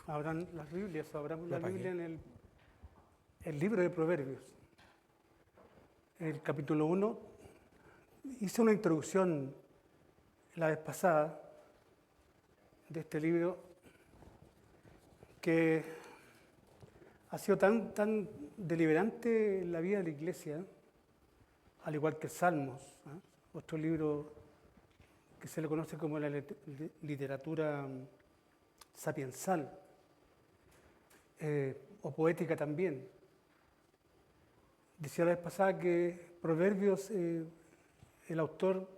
abran las Biblias, abramos la Biblia en el libro de Proverbios, el capítulo 1. Hice una introducción la vez pasada de este libro que ha sido tan deliberante en la vida de la Iglesia, al igual que Salmos, otro libro que se le conoce como la literatura sapiensal o poética también. Decía la vez pasada que Proverbios, el autor,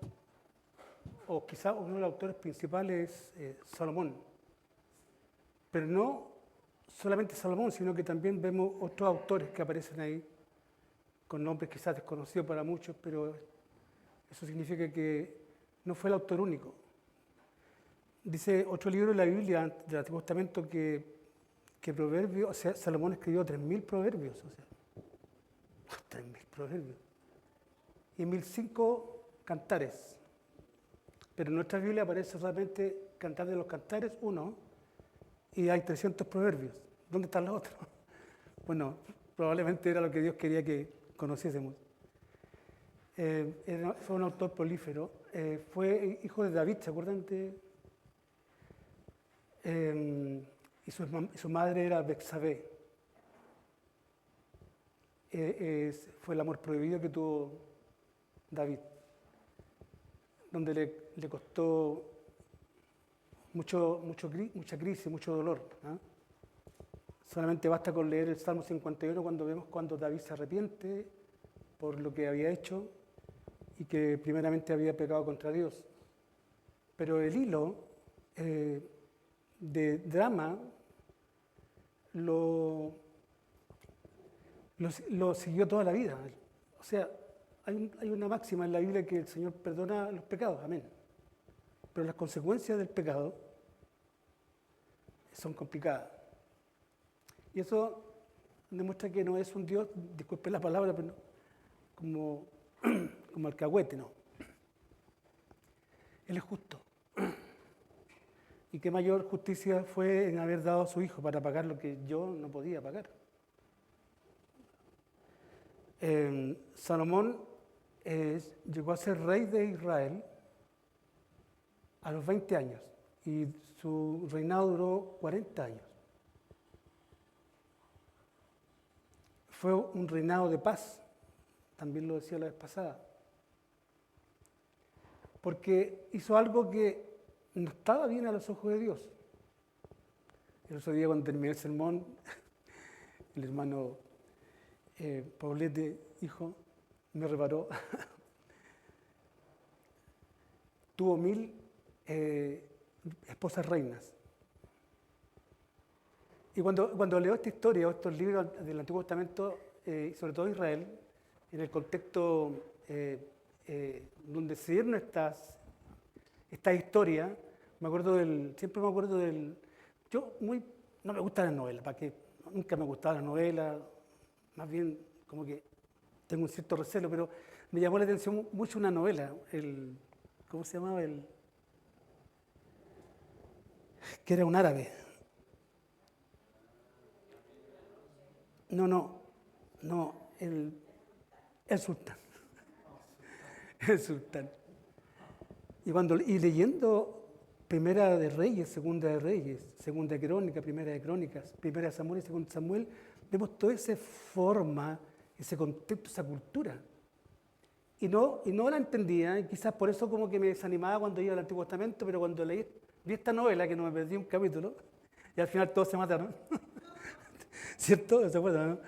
o quizá uno de los autores principales es Salomón, pero no solamente Salomón, sino que también vemos otros autores que aparecen ahí, con nombres quizás desconocidos para muchos, pero eso significa que no fue el autor único. Dice otro libro de la Biblia del Antiguo Testamento que Proverbios, o sea, Salomón escribió 3.000 proverbios, o sea, 3.000 proverbios, y 1.005 cantares. Pero en nuestra Biblia aparece solamente Cantar de los Cantares, 1, y hay 300 proverbios. ¿Dónde están los otros? Bueno, probablemente era lo que Dios quería que conociésemos. Fue un autor prolífero. Fue hijo de David, ¿se acuerdan de? Y su madre era Betsabé. Fue el amor prohibido que tuvo David, donde le costó mucha crisis, mucho dolor, ¿no? Solamente basta con leer el Salmo 51 cuando vemos cuando David se arrepiente por lo que había hecho y que primeramente había pecado contra Dios. Pero el hilo de drama lo siguió toda la vida. O sea, hay una máxima en la Biblia que el Señor perdona los pecados, amén. Pero las consecuencias del pecado son complicadas. Y eso demuestra que no es un Dios, disculpe la palabra, pero como alcahuete, no. Él es justo. Y qué mayor justicia fue en haber dado a su hijo para pagar lo que yo no podía pagar. Salomón llegó a ser rey de Israel a los 20 años y su reinado duró 40 años. Fue un reinado de paz, también lo decía la vez pasada, porque hizo algo que no estaba bien a los ojos de Dios. El otro día cuando terminé el sermón, el hermano Paulete, hijo, me reparó, tuvo 1.000 esposas reinas. Y cuando leo esta historia o estos libros del Antiguo Testamento, sobre todo Israel, en el contexto donde se dieron esta historia, siempre me acuerdo no me gustan las novelas, ¿para qué? Nunca me gustaban las novelas, más bien como que tengo un cierto recelo, pero me llamó la atención mucho una novela, ¿cómo se llamaba? Que era un árabe. No, el sultán. El sultán. Y leyendo Primera de Reyes, Segunda de Reyes, Segunda de Crónicas, Primera de Crónicas, Primera de Samuel y Segunda de Samuel, vemos toda esa forma, ese contexto, esa cultura. Y no la entendía, y quizás por eso como que me desanimaba cuando iba al Antiguo Testamento, pero cuando vi esta novela, que no me perdí un capítulo, y al final todos se mataron, ¿cierto? ¿Se acuerdan, no?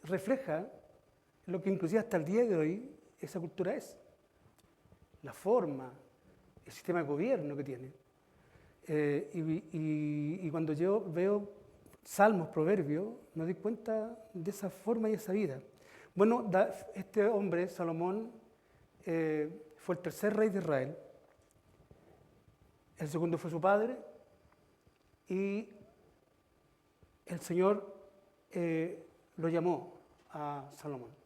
Refleja lo que inclusive hasta el día de hoy esa cultura es. La forma, el sistema de gobierno que tiene. Y cuando yo veo Salmos, Proverbios, me doy cuenta de esa forma y esa vida. Bueno, este hombre, Salomón, fue el tercer rey de Israel. El segundo fue su padre. Y el Señor lo llamó a Salomón.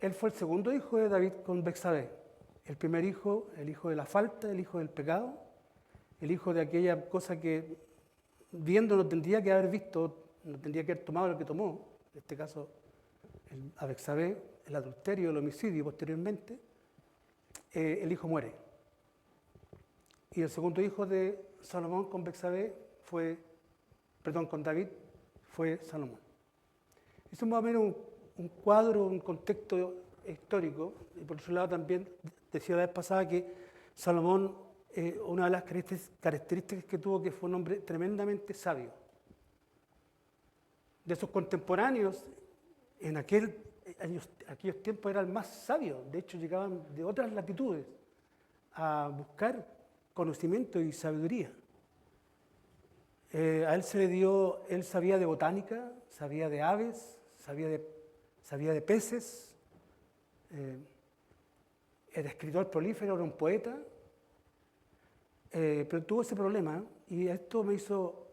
Él fue el segundo hijo de David con Betsabé. el primer hijo, el hijo de la falta, el hijo del pecado, el hijo de aquella cosa que viendo no tendría que haber visto, no tendría que haber tomado lo que tomó, en este caso a Betsabé, el adulterio, el homicidio posteriormente, el hijo muere. Y el segundo hijo de Salomón con Betsabé con David, fue Salomón. Eso es más o menos un cuadro, un contexto histórico, y por otro lado también decía la vez pasada que Salomón, una de las características que tuvo, que fue un hombre tremendamente sabio. De sus contemporáneos, en aquellos tiempos era el más sabio, de hecho llegaban de otras latitudes a buscar conocimiento y sabiduría. A él se le dio, él sabía de botánica, sabía de aves, sabía de peces, era escritor prolífero, era un poeta, pero tuvo ese problema y esto me hizo,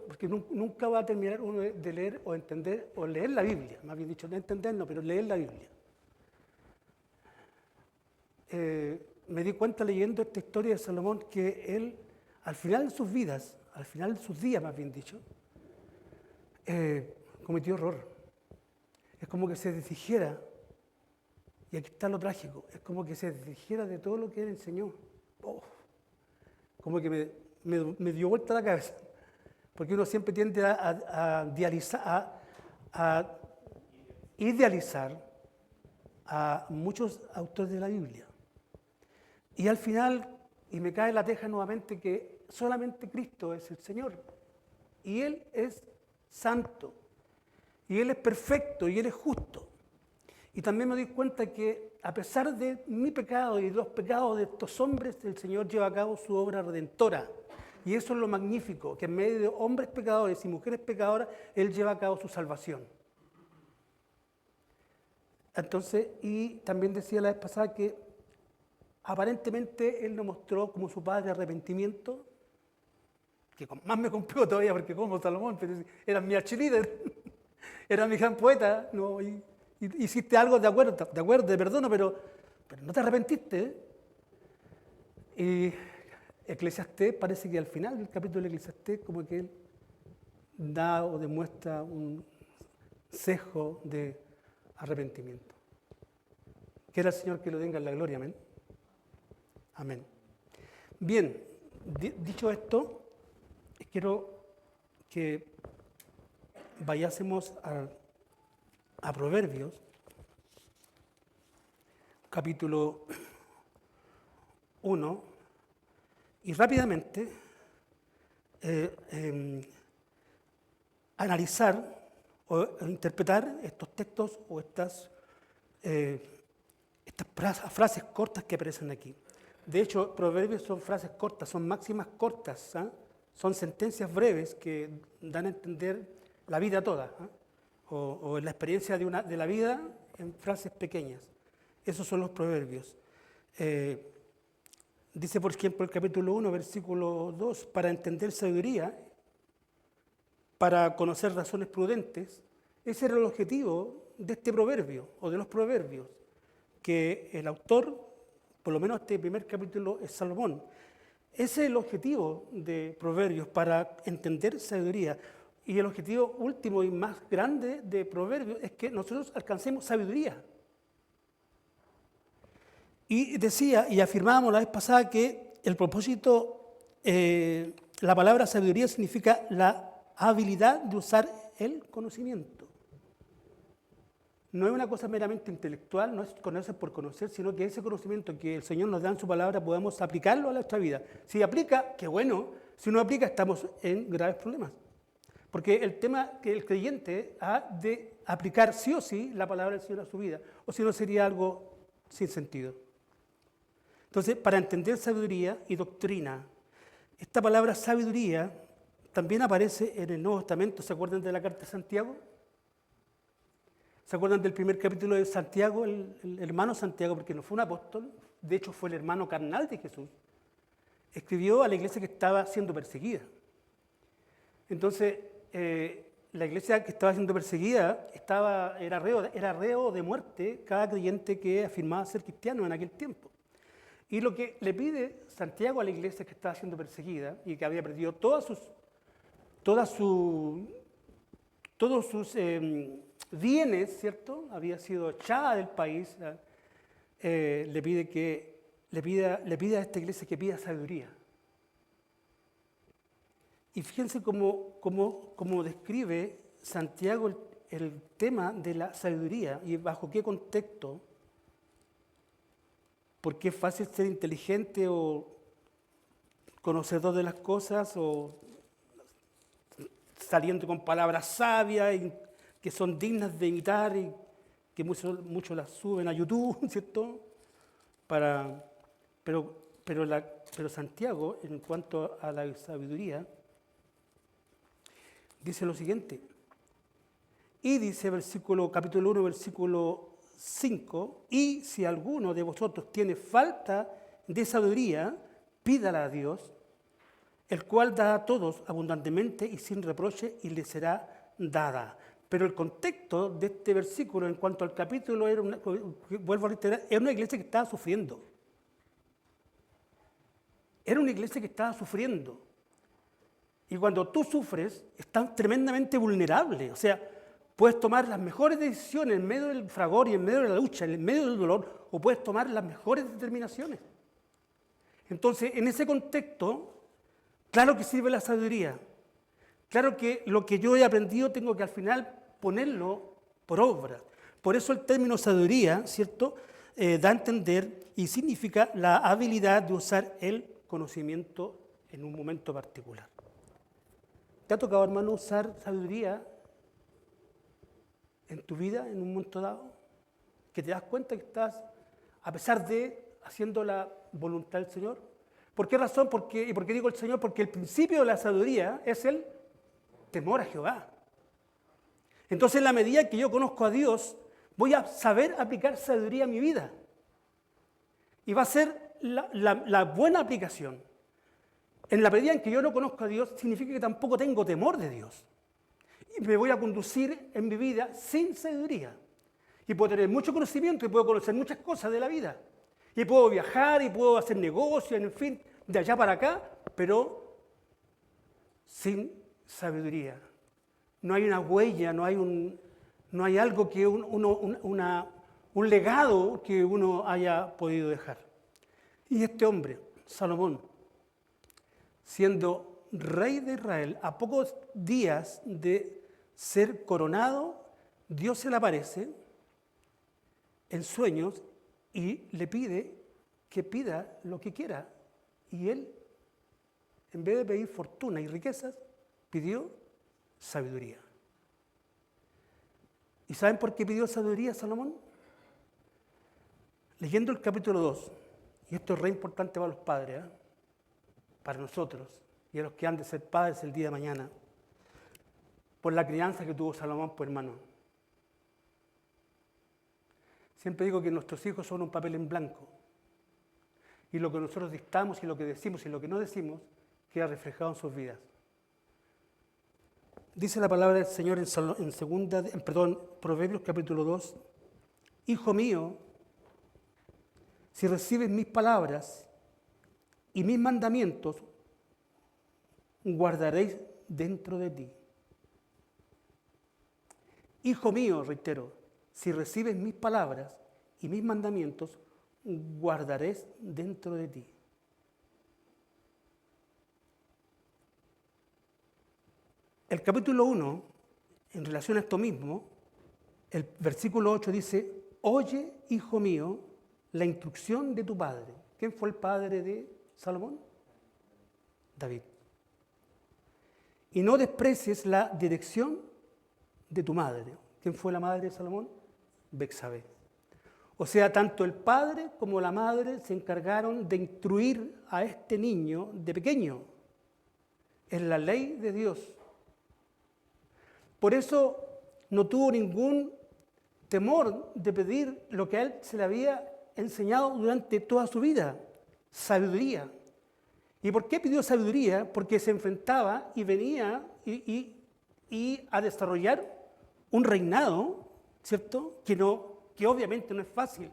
porque nunca va a terminar uno de leer o entender, o leer la Biblia, más bien dicho, no entender, no, pero leer la Biblia. Me di cuenta leyendo esta historia de Salomón que él, al final de sus vidas, al final de sus días más bien dicho, cometió error. Es como que se desdijera, y aquí está lo trágico, es como que se desdijera de todo lo que él enseñó. Oh, como que me dio vuelta la cabeza, porque uno siempre tiende a idealizar a muchos autores de la Biblia. Y al final, y me cae la teja nuevamente, que solamente Cristo es el Señor. Y Él es santo. Y Él es perfecto. Y Él es justo. Y también me doy cuenta que a pesar de mi pecado y de los pecados de estos hombres, el Señor lleva a cabo su obra redentora. Y eso es lo magnífico, que en medio de hombres pecadores y mujeres pecadoras, Él lleva a cabo su salvación. Entonces, y también decía la vez pasada que aparentemente Él nos mostró como su padre arrepentimiento, que más me complicó todavía porque como Salomón, pero era mi archilíder, era mi gran poeta, ¿no? Y hiciste algo de acuerdo, te perdono, pero no te arrepentiste. Y Eclesiastés, parece que al final del capítulo de Eclesiastés, como que él da o demuestra un sesgo de arrepentimiento. Quiera el Señor que lo tenga en la gloria, amén. Amén. Bien, dicho esto, quiero que vayásemos a Proverbios, capítulo 1, y rápidamente analizar o interpretar estos textos o estas frases cortas que aparecen aquí. De hecho, proverbios son frases cortas, son máximas cortas, ¿eh? Son sentencias breves que dan a entender la vida toda, ¿eh? o la experiencia de la vida en frases pequeñas. Esos son los proverbios. Dice, por ejemplo, el capítulo 1, versículo 2, para entender sabiduría, para conocer razones prudentes. Ese era el objetivo de este proverbio, o de los proverbios, que el autor, por lo menos este primer capítulo, es Salomón. Ese es el objetivo de Proverbios, para entender sabiduría. Y el objetivo último y más grande de Proverbios es que nosotros alcancemos sabiduría. Y decía, y afirmábamos la vez pasada, que el propósito, la palabra sabiduría significa la habilidad de usar el conocimiento. No es una cosa meramente intelectual, no es conocer por conocer, sino que ese conocimiento que el Señor nos da en su palabra podemos aplicarlo a nuestra vida. Si aplica, qué bueno. Si no aplica, estamos en graves problemas. Porque el tema que el creyente ha de aplicar sí o sí la palabra del Señor a su vida, o si no sería algo sin sentido. Entonces, para entender sabiduría y doctrina, esta palabra sabiduría también aparece en el Nuevo Testamento. ¿Se acuerdan de la carta de Santiago? ¿Se acuerdan del primer capítulo de Santiago? El hermano Santiago, porque no fue un apóstol, de hecho fue el hermano carnal de Jesús, escribió a la iglesia que estaba siendo perseguida. Entonces, la iglesia que estaba siendo perseguida era reo de muerte cada creyente que afirmaba ser cristiano en aquel tiempo. Y lo que le pide Santiago a la iglesia que estaba siendo perseguida y que había perdido todos sus bienes, ¿cierto? Había sido echada del país. Le pide a esta iglesia que pida sabiduría. Y fíjense cómo describe Santiago el tema de la sabiduría y bajo qué contexto. Porque es fácil ser inteligente o conocedor de las cosas o saliendo con palabras sabias y que son dignas de imitar y que muchos las suben a YouTube, ¿cierto? Pero Santiago, en cuanto a la sabiduría, dice lo siguiente. Y dice capítulo 1, versículo 5, y si alguno de vosotros tiene falta de sabiduría, pídala a Dios, el cual da a todos abundantemente y sin reproche, y le será dada. Pero el contexto de este versículo en cuanto al capítulo, vuelvo a reiterar, era una iglesia que estaba sufriendo. Era una iglesia que estaba sufriendo. Y cuando tú sufres, estás tremendamente vulnerable. O sea, puedes tomar las mejores decisiones en medio del fragor y en medio de la lucha, en medio del dolor, o puedes tomar las mejores determinaciones. Entonces, en ese contexto, claro que sirve la sabiduría. Claro que lo que yo he aprendido tengo que al final ponerlo por obra. Por eso el término sabiduría, ¿cierto?, da a entender y significa la habilidad de usar el conocimiento en un momento particular. ¿Te ha tocado, hermano, usar sabiduría en tu vida en un momento dado? Que te das cuenta que estás, a pesar de, haciendo la voluntad del Señor. ¿Por qué razón? ¿Y por qué digo el Señor? Porque el principio de la sabiduría es el temor a Jehová. Entonces, en la medida que yo conozco a Dios, voy a saber aplicar sabiduría a mi vida. Y va a ser la buena aplicación. En la medida en que yo no conozco a Dios, significa que tampoco tengo temor de Dios. Y me voy a conducir en mi vida sin sabiduría. Y puedo tener mucho conocimiento y puedo conocer muchas cosas de la vida. Y puedo viajar y puedo hacer negocios, en fin, de allá para acá, pero sin sabiduría. No hay una huella, no hay algo que un legado que uno haya podido dejar. Y este hombre, Salomón, siendo rey de Israel, a pocos días de ser coronado, Dios se le aparece en sueños y le pide que pida lo que quiera. Y él, en vez de pedir fortuna y riquezas, pidió sabiduría. ¿Y saben por qué pidió sabiduría Salomón? Leyendo el capítulo 2, y esto es re importante para los padres, para nosotros, y a los que han de ser padres el día de mañana, por la crianza que tuvo Salomón, pues hermano. Siempre digo que nuestros hijos son un papel en blanco, y lo que nosotros dictamos y lo que decimos y lo que no decimos queda reflejado en sus vidas. Dice la palabra del Señor en Proverbios capítulo 2, Hijo mío, si recibes mis palabras y mis mandamientos, guardaréis dentro de ti. Hijo mío, reitero, si recibes mis palabras y mis mandamientos, guardaréis dentro de ti. El capítulo 1, en relación a esto mismo, el versículo 8 dice, oye, hijo mío, la instrucción de tu padre. ¿Quién fue el padre de Salomón? David. Y no desprecies la dirección de tu madre. ¿Quién fue la madre de Salomón? Betsabé. O sea, tanto el padre como la madre se encargaron de instruir a este niño de pequeño en la ley de Dios. Por eso no tuvo ningún temor de pedir lo que a él se le había enseñado durante toda su vida, sabiduría. ¿Y por qué pidió sabiduría? Porque se enfrentaba y venía y y a desarrollar un reinado, ¿cierto? Que obviamente no es fácil.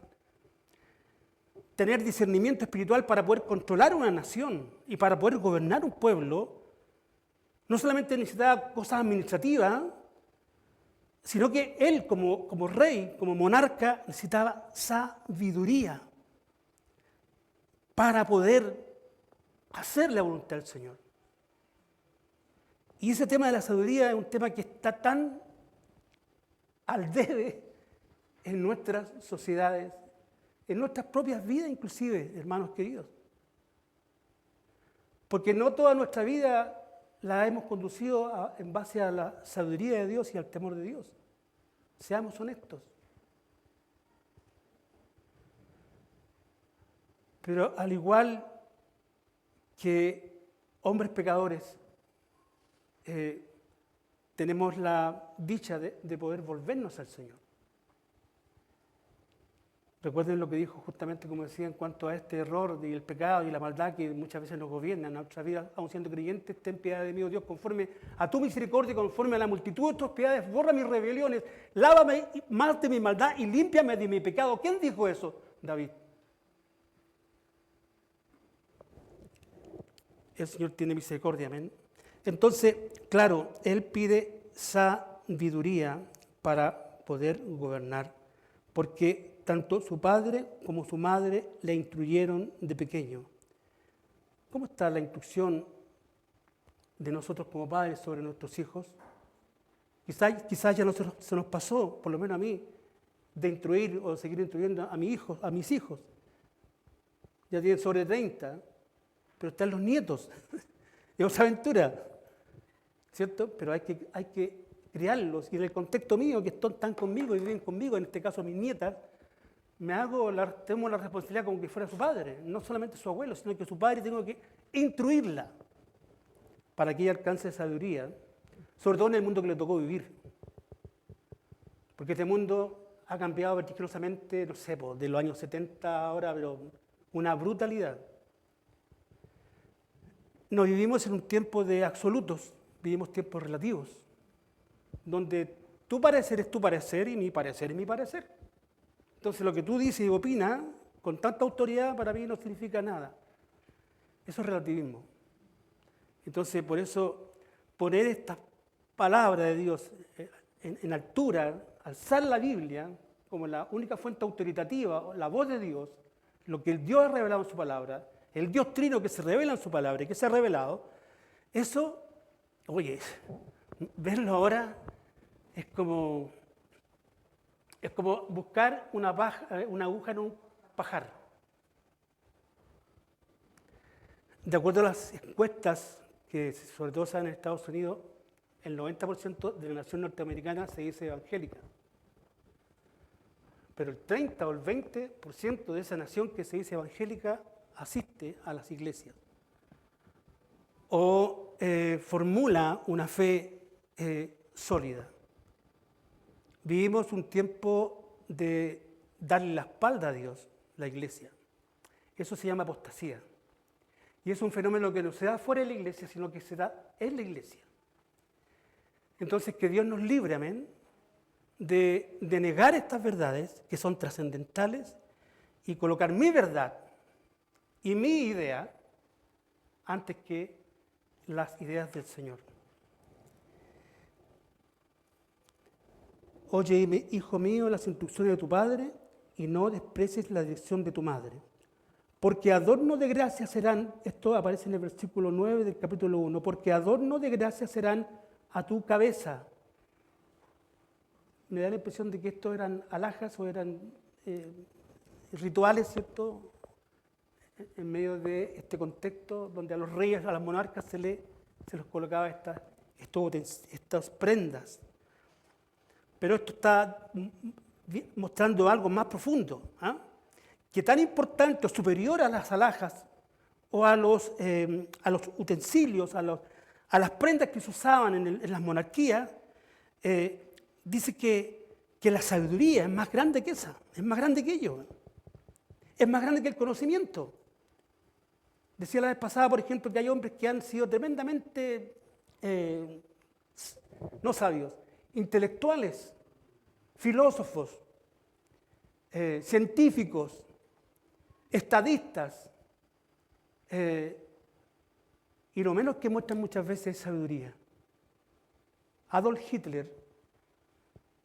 Tener discernimiento espiritual para poder controlar una nación y para poder gobernar un pueblo, no solamente necesitaba cosas administrativas, sino que él como rey, como monarca, necesitaba sabiduría para poder hacer la voluntad del Señor. Y ese tema de la sabiduría es un tema que está tan al debe en nuestras sociedades, en nuestras propias vidas inclusive, hermanos queridos. Porque no toda nuestra vida la hemos conducido en base a la sabiduría de Dios y al temor de Dios. Seamos honestos. Pero al igual que hombres pecadores, tenemos la dicha de poder volvernos al Señor. Recuerden lo que dijo justamente, como decía, en cuanto a este error y el pecado y la maldad que muchas veces nos gobiernan en nuestra vida, aun siendo creyentes. Ten piedad de mí, oh Dios, conforme a tu misericordia y conforme a la multitud de tus piedades, borra mis rebeliones, lávame más de mi maldad y límpiame de mi pecado. ¿Quién dijo eso? David. El Señor tiene misericordia, amén. Entonces, claro, Él pide sabiduría para poder gobernar, porque tanto su padre como su madre le instruyeron de pequeño. ¿Cómo está la instrucción de nosotros como padres sobre nuestros hijos? Quizás ya se nos pasó, por lo menos a mí, de instruir o seguir instruyendo a mis hijos. Ya tienen sobre 30, pero están los nietos. Es otra aventura, ¿cierto? Pero hay que criarlos. Y en el contexto mío, que están conmigo y viven conmigo, en este caso mis nietas, tengo la responsabilidad como que fuera su padre, no solamente su abuelo, sino que su padre tengo que instruirla para que ella alcance sabiduría, sobre todo en el mundo que le tocó vivir. Porque este mundo ha cambiado vertiginosamente, no sé, de los años 70 ahora, pero una brutalidad. No vivimos en un tiempo de absolutos, vivimos tiempos relativos, donde tu parecer es tu parecer y mi parecer es mi parecer. Entonces lo que tú dices y opinas con tanta autoridad para mí no significa nada. Eso es relativismo. Entonces por eso poner esta palabra de Dios en altura, alzar la Biblia como la única fuente autoritativa, la voz de Dios, lo que el Dios ha revelado en su palabra, el Dios trino que se revela en su palabra y que se ha revelado, eso, oye, verlo ahora es como buscar una aguja en un pajar. De acuerdo a las encuestas que sobre todo se dan en Estados Unidos, el 90% de la nación norteamericana se dice evangélica. Pero el 30 o el 20% de esa nación que se dice evangélica asiste a las iglesias. O formula una fe sólida. Vivimos un tiempo de darle la espalda a Dios, la iglesia. Eso se llama apostasía. Y es un fenómeno que no se da fuera de la iglesia, sino que se da en la iglesia. Entonces, que Dios nos libre, amén, de negar estas verdades que son trascendentales y colocar mi verdad y mi idea antes que las ideas del Señor. Oye, hijo mío, las instrucciones de tu padre y no desprecies la dirección de tu madre. Porque adorno de gracia serán, esto aparece en el versículo 9 del capítulo 1, porque adorno de gracia serán a tu cabeza. Me da la impresión de que estos eran alhajas o eran rituales, ¿cierto? En medio de este contexto donde a los reyes, a las monarcas se les colocaba estas prendas. Pero esto está mostrando algo más profundo, ¿eh? Que tan importante o superior a las alhajas o a los utensilios, a las prendas que se usaban en las monarquías, dice que la sabiduría es más grande que esa, es más grande que ello, es más grande que el conocimiento. Decía la vez pasada, por ejemplo, que hay hombres que han sido tremendamente no sabios, intelectuales, filósofos, científicos, estadistas, y lo menos que muestran muchas veces es sabiduría. Adolf Hitler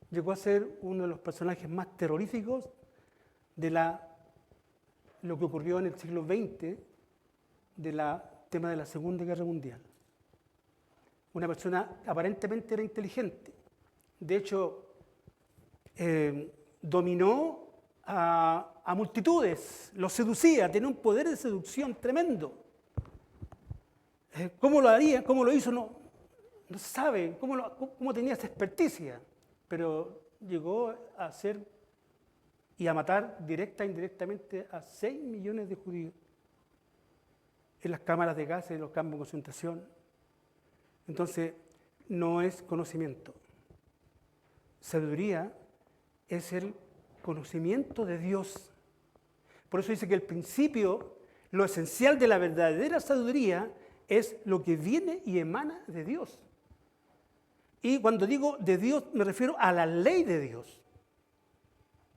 llegó a ser uno de los personajes más terroríficos de lo que ocurrió en el siglo XX, del tema de la Segunda Guerra Mundial. Una persona aparentemente era inteligente. De hecho, dominó a multitudes, los seducía, tenía un poder de seducción tremendo. ¿Cómo lo haría? ¿Cómo lo hizo? No se sabe. ¿Cómo tenía esa experticia? Pero llegó a hacer y a matar directa e indirectamente a 6 millones de judíos en las cámaras de gas, en los campos de concentración. Entonces, no es conocimiento. Sabiduría es el conocimiento de Dios. Por eso dice que el principio, lo esencial de la verdadera sabiduría es lo que viene y emana de Dios. Y cuando digo de Dios, me refiero a la ley de Dios.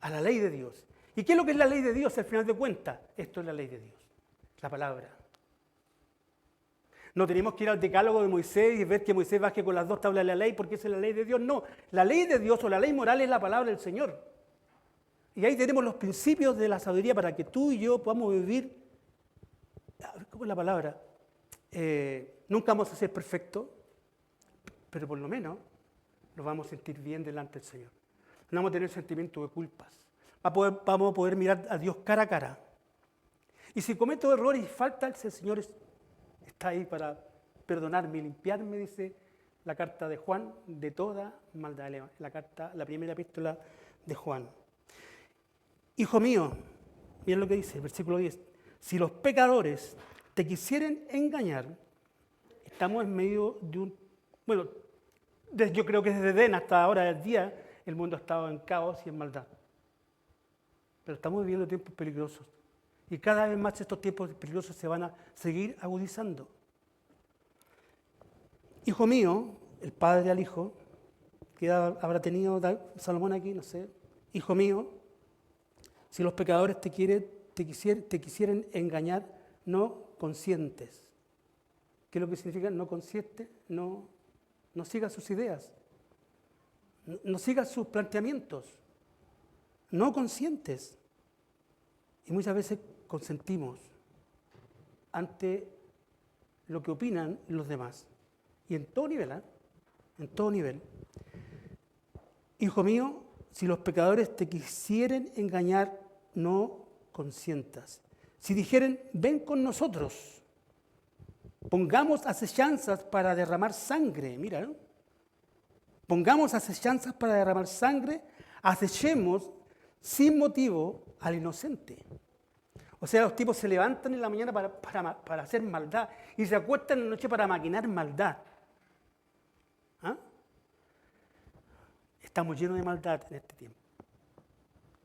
A la ley de Dios. ¿Y qué es lo que es la ley de Dios al final de cuentas? Esto es la ley de Dios, la palabra. No tenemos que ir al decálogo de Moisés y ver que Moisés baje con las 2 tablas de la ley porque esa es la ley de Dios. No, la ley de Dios o la ley moral es la palabra del Señor. Y ahí tenemos los principios de la sabiduría para que tú y yo podamos vivir. ¿Cómo es la palabra? Nunca vamos a ser perfectos, pero por lo menos nos vamos a sentir bien delante del Señor. No vamos a tener sentimiento de culpas. Vamos a poder mirar a Dios cara a cara. Y si cometo errores y faltas, el Señor está ahí para perdonarme y limpiarme, dice la carta de Juan, de toda maldad. La primera epístola de Juan. Hijo mío, miren lo que dice, versículo 10. Si los pecadores te quisieren engañar, estamos en medio de un... Bueno, yo creo que desde Edén hasta ahora del día, el mundo ha estado en caos y en maldad. Pero estamos viviendo tiempos peligrosos. Y cada vez más estos tiempos peligrosos se van a seguir agudizando. Hijo mío, el padre al hijo, que habrá tenido Salomón aquí, no sé. Hijo mío, si los pecadores te quisieren engañar, no consientes. ¿Qué es lo que significa no consiente? No sigas sus ideas. No sigas sus planteamientos. No consientes. Y muchas veces consentimos ante lo que opinan los demás. Y en todo nivel, en todo nivel. Hijo mío, si los pecadores te quisieren engañar, no consientas. Si dijeren, ven con nosotros, pongamos acechanzas para derramar sangre, mira, ¿no? Pongamos acechanzas para derramar sangre, acechemos sin motivo al inocente. O sea, los tipos se levantan en la mañana para hacer maldad y se acuestan en la noche para maquinar maldad. ¿Ah? Estamos llenos de maldad en este tiempo.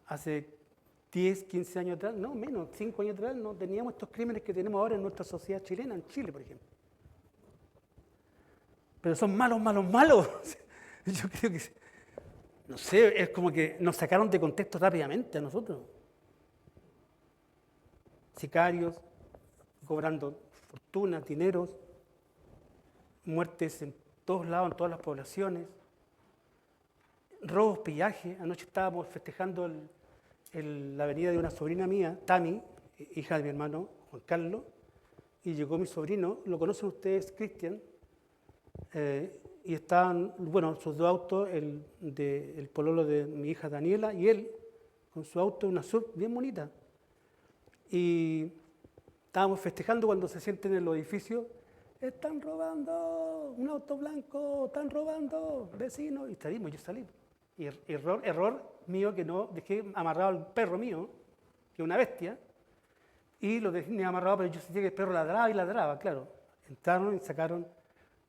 Hace 10, 15 años atrás, no menos, 5 años atrás, no teníamos estos crímenes que tenemos ahora en nuestra sociedad chilena, en Chile, por ejemplo. Pero son malos, malos, malos. Yo creo que, no sé, es como que nos sacaron de contexto rápidamente a nosotros. Sicarios, cobrando fortunas, dineros, muertes en todos lados, en todas las poblaciones, robos, pillajes. Anoche estábamos festejando la venida de una sobrina mía, Tami, hija de mi hermano Juan Carlos, y llegó mi sobrino, lo conocen ustedes, Cristian, y estaban, bueno, sus 2 autos, el pololo de mi hija Daniela y él, con su auto, una SUV bien bonita. Y estábamos festejando cuando se sienten en el edificio, están robando un auto blanco, están robando vecinos, y salimos, yo salí. Y error mío que no dejé amarrado al perro mío, que es una bestia, y lo dejé amarrado, pero yo sentía que el perro ladraba y ladraba, claro. Entraron y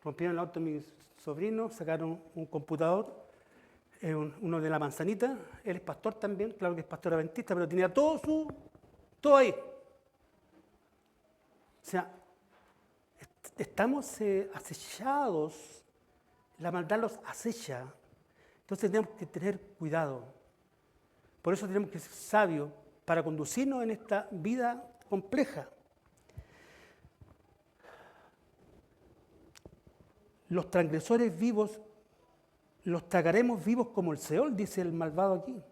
rompieron el auto de mis sobrinos, sacaron un computador, uno de la manzanita, él es pastor también, claro que es pastor adventista, pero tenía todo ahí. O sea, estamos acechados. la maldad los acecha. Entonces tenemos que tener cuidado. Por eso tenemos que ser sabios para conducirnos en esta vida compleja. Los transgresores vivos los tragaremos vivos como el Seol, dice el malvado aquí,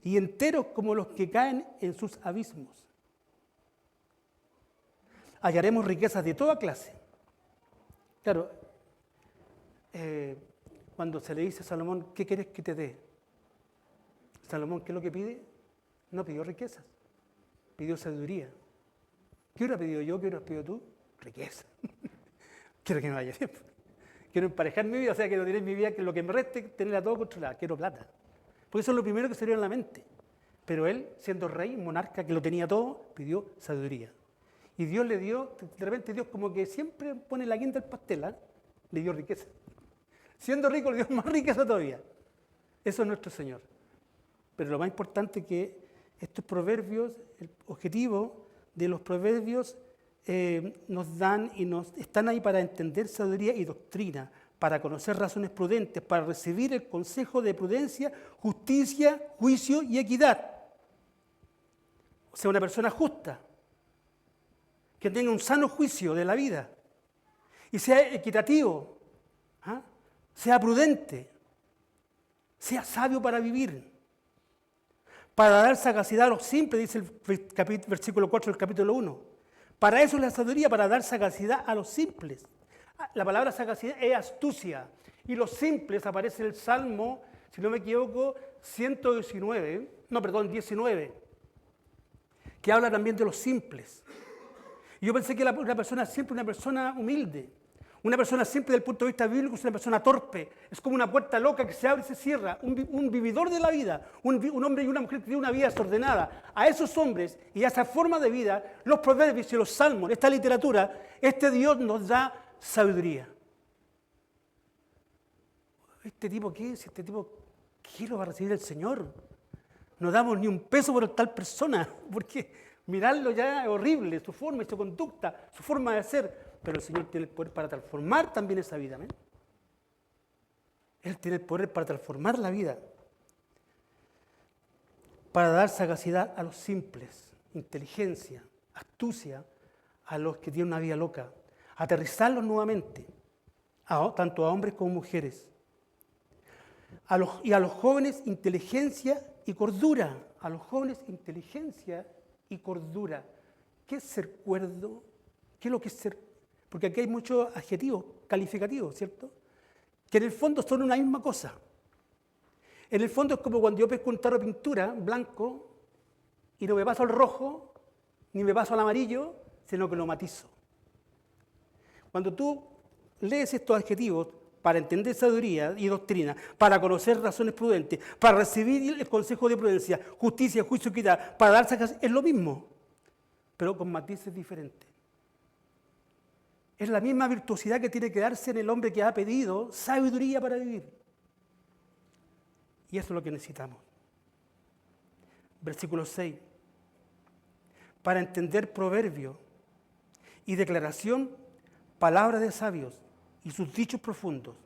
y enteros como los que caen en sus abismos. Hallaremos riquezas de toda clase. Claro, cuando se le dice a Salomón, ¿qué quieres que te dé? Salomón, ¿qué es lo que pide? No pidió riquezas, pidió sabiduría. ¿Qué hubiera pedido yo? ¿Qué hubieras pedido tú? Riqueza. Quiero que me vaya bien. Quiero emparejar mi vida, o sea, quiero tener mi vida, que lo que me reste, tenerla todo controlada. Quiero plata. Porque eso es lo primero que se le dio en la mente. Pero él, siendo rey, monarca, que lo tenía todo, pidió sabiduría. Y Dios le dio, de repente Dios como que siempre pone la guinda del pastel, ¿eh? Le dio riqueza. Siendo rico, le dio más riqueza todavía. Eso es nuestro Señor. Pero lo más importante es que estos proverbios, el objetivo de los proverbios nos dan y nos están ahí para entender sabiduría y doctrina, para conocer razones prudentes, para recibir el consejo de prudencia, justicia, juicio y equidad. O sea, una persona justa, que tenga un sano juicio de la vida y sea equitativo, ¿ah? Sea prudente, sea sabio para vivir, para dar sagacidad a los simples, dice el versículo 4 del capítulo 1. Para eso es la sabiduría, para dar sagacidad a los simples. La palabra sagacidad es astucia. Y los simples aparece en el Salmo, si no me equivoco, 19, que habla también de los simples. Y yo pensé que una persona simple, una persona humilde, una persona simple desde el punto de vista bíblico es una persona torpe, es como una puerta loca que se abre y se cierra, un vividor de la vida, un hombre y una mujer que tiene una vida desordenada. A esos hombres y a esa forma de vida, los proverbios y los salmos, esta literatura, este Dios nos da sabiduría. ¿Este tipo qué es? ¿Este tipo qué lo va a recibir el Señor? No damos ni un peso por tal persona, porque mirarlo ya es horrible, su forma y su conducta, su forma de ser. Pero el Señor tiene el poder para transformar también esa vida. ¿Amén? Él tiene el poder para transformar la vida, para dar sagacidad a los simples, inteligencia, astucia a los que tienen una vida loca, aterrizarlos nuevamente, tanto a hombres como mujeres. Y a los jóvenes inteligencia y cordura. A los jóvenes inteligencia y cordura. ¿Qué es ser cuerdo? ¿Qué es lo que es ser? Porque aquí hay muchos adjetivos calificativos, ¿cierto? Que en el fondo son una misma cosa. En el fondo es como cuando yo pesco un tarro de pintura blanco y no me paso al rojo, ni me paso al amarillo, sino que lo matizo. Cuando tú lees estos adjetivos para entender sabiduría y doctrina, para conocer razones prudentes, para recibir el consejo de prudencia, justicia, juicio, equidad, para dar sagacidad, es lo mismo, pero con matices diferentes. Es la misma virtuosidad que tiene que darse en el hombre que ha pedido sabiduría para vivir. Y eso es lo que necesitamos. Versículo 6. Para entender proverbio y declaración, palabras de sabios y sus dichos profundos.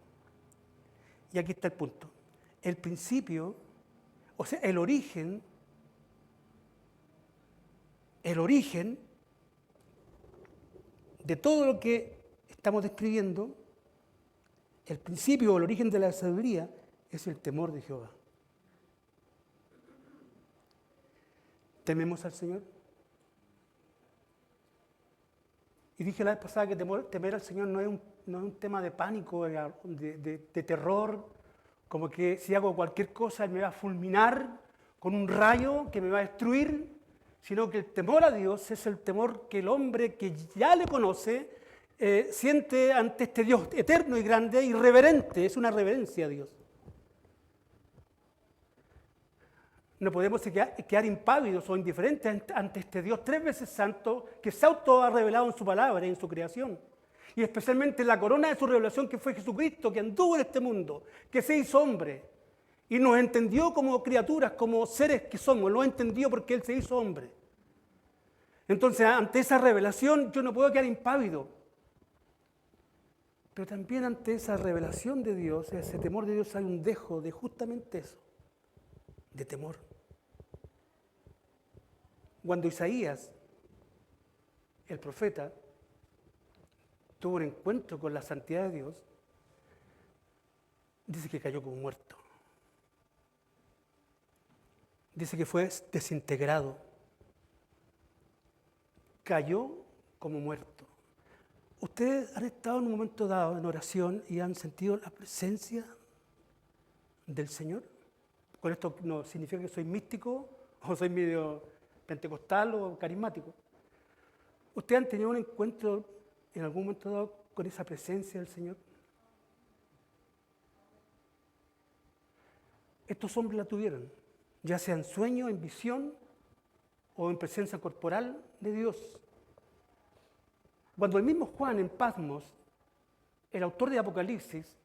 Y aquí está el punto. El principio, o sea, el origen de todo lo que estamos describiendo, el principio o el origen de la sabiduría es el temor de Jehová. ¿Tememos al Señor? Y dije la vez pasada que temer al Señor no es un tema de pánico, de terror, como que si hago cualquier cosa Él me va a fulminar con un rayo que me va a destruir, sino que el temor a Dios es el temor que el hombre que ya le conoce siente ante este Dios eterno y grande y reverente, es una reverencia a Dios. No podemos quedar impávidos o indiferentes ante este Dios 3 veces santo que se ha revelado en su palabra y en su creación. Y especialmente la corona de su revelación que fue Jesucristo, que anduvo en este mundo, que se hizo hombre y nos entendió como criaturas, como seres que somos, lo entendió porque Él se hizo hombre. Entonces, ante esa revelación yo no puedo quedar impávido. Pero también ante esa revelación de Dios, ese temor de Dios, hay un dejo de justamente eso, de temor. Cuando Isaías, el profeta, tuvo un encuentro con la santidad de Dios, dice que cayó como muerto. Dice que fue desintegrado. Cayó como muerto. ¿Ustedes han estado en un momento dado en oración y han sentido la presencia del Señor? Con esto no significa que soy místico o soy medio pentecostal o carismático. ¿Ustedes han tenido un encuentro en algún momento dado con esa presencia del Señor? Estos hombres la tuvieron, ya sea en sueño, en visión o en presencia corporal de Dios. Cuando el mismo Juan en Patmos, el autor de Apocalipsis,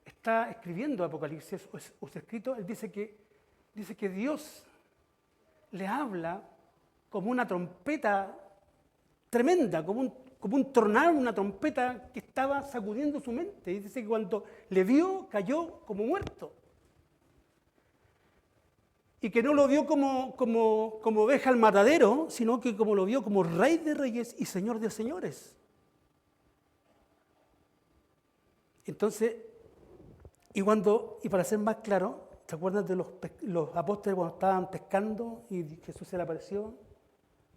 está escribiendo Apocalipsis o su escrito, él dice que Dios le habla como una trompeta tremenda, como un tronar, una trompeta que estaba sacudiendo su mente. Y dice que cuando le vio, cayó como muerto. Y que no lo vio como oveja al matadero, sino que como lo vio como Rey de Reyes y Señor de Señores. Entonces, y para ser más claro, ¿se acuerdan de los apóstoles cuando estaban pescando y Jesús se le apareció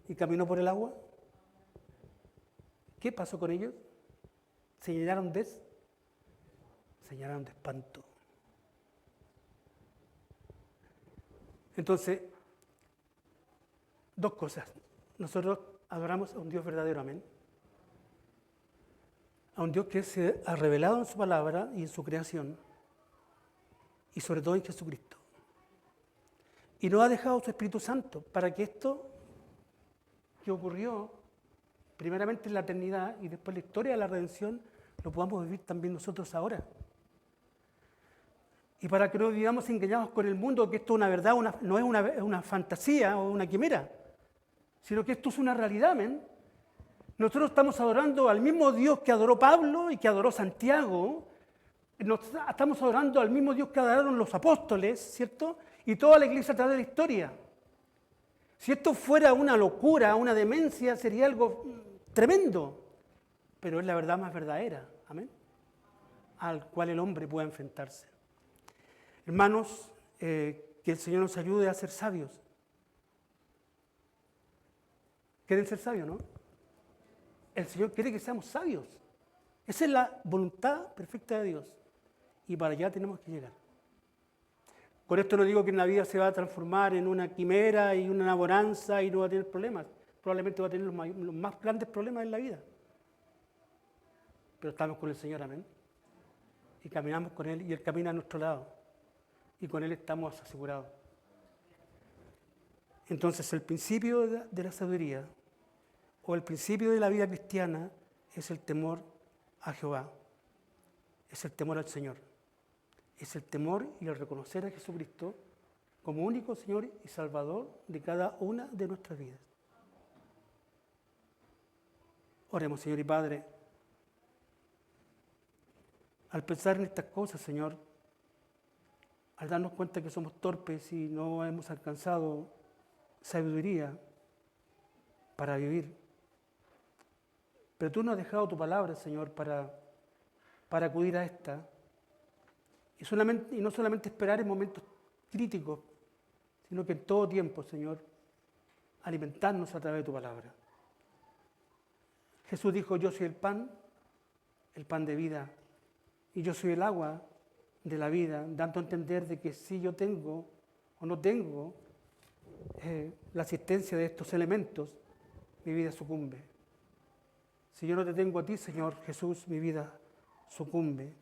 y caminó por el agua? ¿Qué pasó con ellos? Se llenaron de espanto. Entonces, dos cosas. Nosotros adoramos a un Dios verdadero, amén. A un Dios que se ha revelado en su palabra y en su creación, y sobre todo en Jesucristo. Y nos ha dejado su Espíritu Santo para que esto que ocurrió primeramente en la eternidad y después la historia de la redención lo podamos vivir también nosotros ahora. Y para que no vivamos engañados con el mundo, que esto es una verdad, no es una fantasía o una quimera, sino que esto es una realidad, amén. Nosotros estamos adorando al mismo Dios que adoró Pablo y que adoró Santiago. Estamos adorando al mismo Dios que adoraron los apóstoles, ¿cierto? Y toda la iglesia a través de la historia. Si esto fuera una locura, una demencia, sería algo tremendo. Pero es la verdad más verdadera, amén, al cual el hombre puede enfrentarse. Hermanos, que el Señor nos ayude a ser sabios. ¿Quieren ser sabios, no? El Señor quiere que seamos sabios. Esa es la voluntad perfecta de Dios. Y para allá tenemos que llegar. Con esto no digo que en la vida se va a transformar en una quimera y una bonanza y no va a tener problemas. Probablemente va a tener los más grandes problemas en la vida. Pero estamos con el Señor, amén. Y caminamos con Él y Él camina a nuestro lado. Y con Él estamos asegurados. Entonces el principio de la sabiduría o el principio de la vida cristiana es el temor a Jehová. Es el temor al Señor. Es el temor y el reconocer a Jesucristo como único Señor y Salvador de cada una de nuestras vidas. Oremos, Señor y Padre. Al pensar en estas cosas, Señor, al darnos cuenta que somos torpes y no hemos alcanzado sabiduría para vivir, pero tú nos has dejado tu palabra, Señor, para acudir a esta, y no solamente esperar en momentos críticos, sino que en todo tiempo, Señor, alimentarnos a través de tu palabra. Jesús dijo, yo soy el pan de vida, y yo soy el agua de la vida, dando a entender de que si yo tengo o no tengo la asistencia de estos elementos, mi vida sucumbe. Si yo no te tengo a ti, Señor Jesús, mi vida sucumbe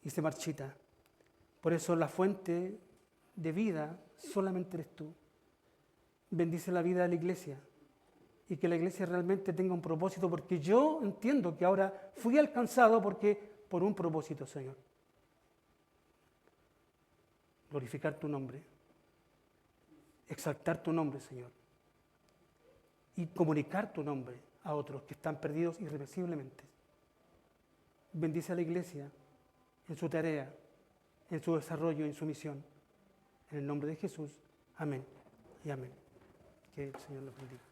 y se marchita. Por eso la fuente de vida solamente eres tú. Bendice la vida de la iglesia y que la iglesia realmente tenga un propósito, porque yo entiendo que ahora fui alcanzado por un propósito, Señor. Glorificar tu nombre, exaltar tu nombre, Señor, y comunicar tu nombre a otros que están perdidos irreversiblemente. bendice a la iglesia en su tarea, en su desarrollo, en su misión. En el nombre de Jesús, amén y amén. Que el Señor los bendiga.